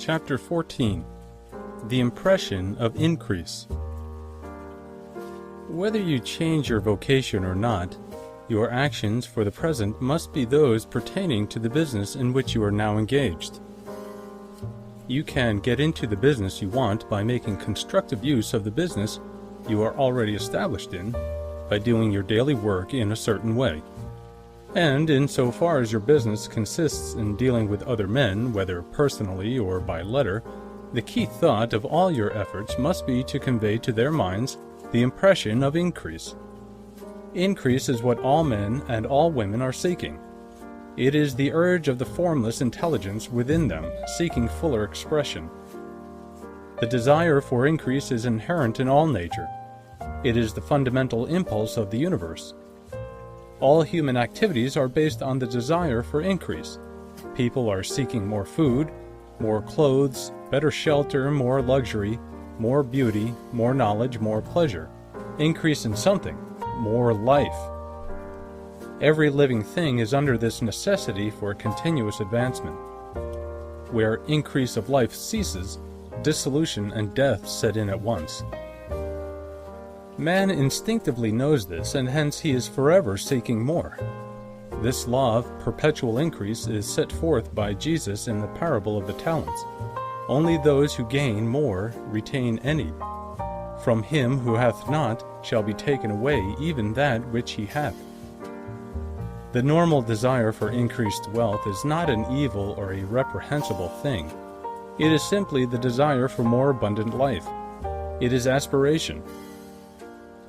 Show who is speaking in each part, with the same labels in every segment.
Speaker 1: Chapter 14. The Impression of Increase. Whether you change your vocation or not, your actions for the present must be those pertaining to the business in which you are now engaged. You can get into the business you want by making constructive use of the business you are already established in, by doing your daily work in a certain way. And insofar as your business consists in dealing with other men, whether personally or by letter, the key thought of all your efforts must be to convey to their minds the impression of increase. Increase is what all men and all women are seeking. It is the urge of the formless intelligence within them, seeking fuller expression. The desire for increase is inherent in all nature. It is the fundamental impulse of the universe. All human activities are based on the desire for increase. People are seeking more food, more clothes, better shelter, more luxury, more beauty, more knowledge, more pleasure. Increase in something, more life. Every living thing is under this necessity for continuous advancement. Where increase of life ceases, dissolution and death set in at once. Man instinctively knows this, and hence he is forever seeking more. This law of perpetual increase is set forth by Jesus in the parable of the talents. Only those who gain more retain any. From him who hath not shall be taken away even that which he hath. The normal desire for increased wealth is not an evil or a reprehensible thing. It is simply the desire for more abundant life. It is aspiration.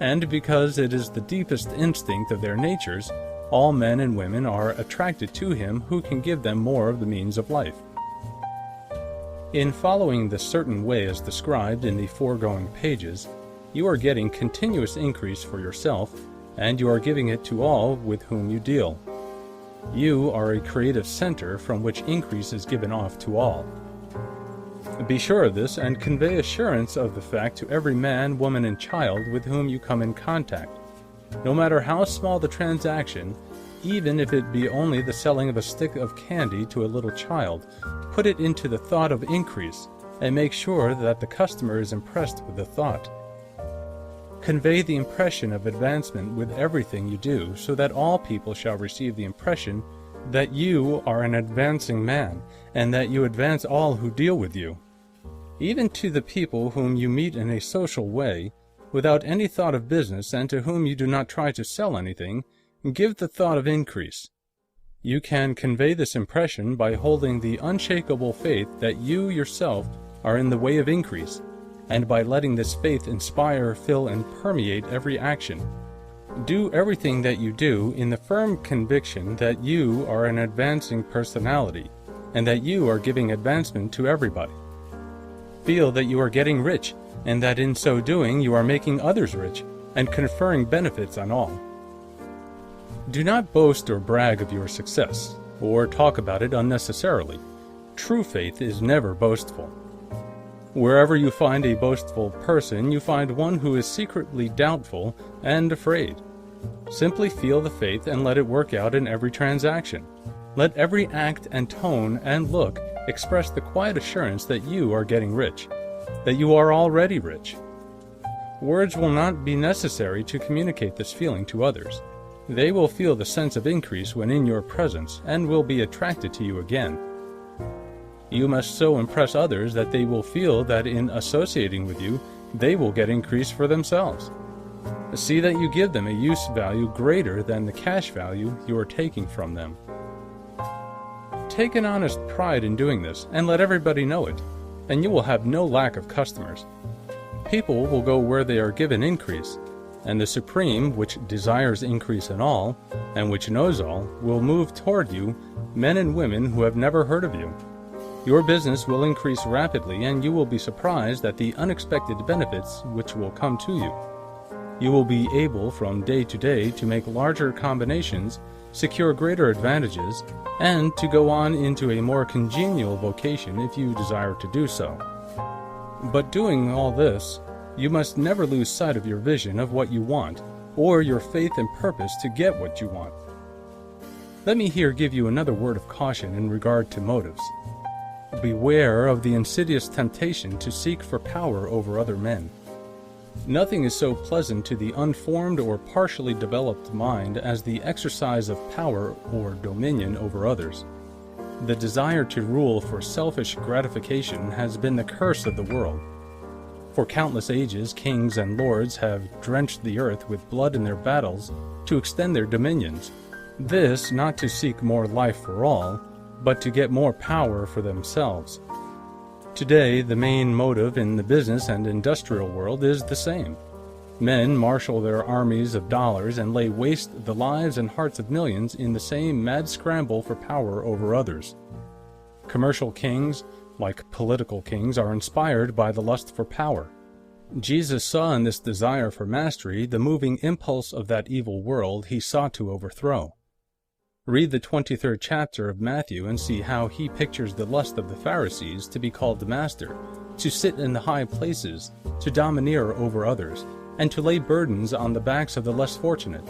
Speaker 1: And because it is the deepest instinct of their natures, all men and women are attracted to him who can give them more of the means of life. In following the certain way as described in the foregoing pages, you are getting continuous increase for yourself, and you are giving it to all with whom you deal. You are a creative center from which increase is given off to all. Be sure of this, and convey assurance of the fact to every man, woman, and child with whom you come in contact. No matter how small the transaction, even if it be only the selling of a stick of candy to a little child, put it into the thought of increase, and make sure that the customer is impressed with the thought. Convey the impression of advancement with everything you do, so that all people shall receive the impression that you are an advancing man, and that you advance all who deal with you. Even to the people whom you meet in a social way, without any thought of business, and to whom you do not try to sell anything, give the thought of increase. You can convey this impression by holding the unshakable faith that you yourself are in the way of increase, and by letting this faith inspire, fill, and permeate every action. Do everything that you do in the firm conviction that you are an advancing personality, and that you are giving advancement to everybody. Feel that you are getting rich, and that in so doing you are making others rich, and conferring benefits on all. Do not boast or brag of your success, or talk about it unnecessarily. True faith is never boastful. Wherever you find a boastful person, you find one who is secretly doubtful and afraid. Simply feel the faith and let it work out in every transaction. Let every act and tone and look express the quiet assurance that you are getting rich, that you are already rich. Words will not be necessary to communicate this feeling to others. They will feel the sense of increase when in your presence, and will be attracted to you again. You must so impress others that they will feel that in associating with you, they will get increase for themselves. See that you give them a use value greater than the cash value you are taking from them. Take an honest pride in doing this, and let everybody know it, and you will have no lack of customers. People will go where they are given increase, and the Supreme, which desires increase in all, and which knows all, will move toward you men and women who have never heard of you. Your business will increase rapidly, and you will be surprised at the unexpected benefits which will come to you. You will be able from day to day to make larger combinations, secure greater advantages, and to go on into a more congenial vocation if you desire to do so. But doing all this, you must never lose sight of your vision of what you want, or your faith and purpose to get what you want. Let me here give you another word of caution in regard to motives. Beware of the insidious temptation to seek for power over other men. Nothing is so pleasant to the unformed or partially developed mind as the exercise of power or dominion over others. The desire to rule for selfish gratification has been the curse of the world. For countless ages, kings and lords have drenched the earth with blood in their battles to extend their dominions. This not to seek more life for all, but to get more power for themselves. Today, the main motive in the business and industrial world is the same. Men marshal their armies of dollars and lay waste the lives and hearts of millions in the same mad scramble for power over others. Commercial kings, like political kings, are inspired by the lust for power. Jesus saw in this desire for mastery the moving impulse of that evil world he sought to overthrow. Read the 23rd chapter of Matthew and see how he pictures the lust of the Pharisees to be called the master, to sit in the high places, to domineer over others, and to lay burdens on the backs of the less fortunate.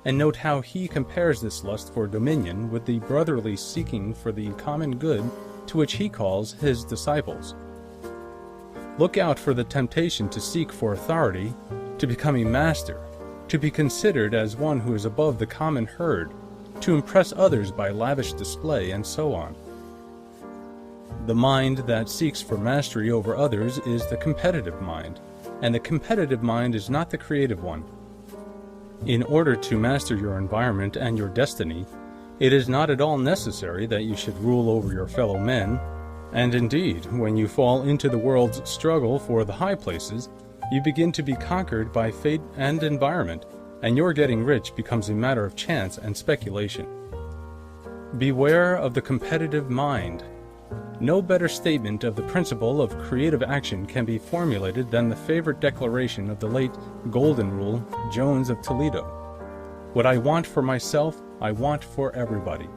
Speaker 1: And note how he compares this lust for dominion with the brotherly seeking for the common good to which he calls his disciples. Look out for the temptation to seek for authority, to become a master, to be considered as one who is above the common herd, to impress others by lavish display, and so on. The mind that seeks for mastery over others is the competitive mind, and the competitive mind is not the creative one. In order to master your environment and your destiny, it is not at all necessary that you should rule over your fellow men, and indeed, when you fall into the world's struggle for the high places, you begin to be conquered by fate and environment, and your getting rich becomes a matter of chance and speculation. Beware of the competitive mind. No better statement of the principle of creative action can be formulated than the favorite declaration of the late Golden Rule Jones of Toledo. What I want for myself, I want for everybody.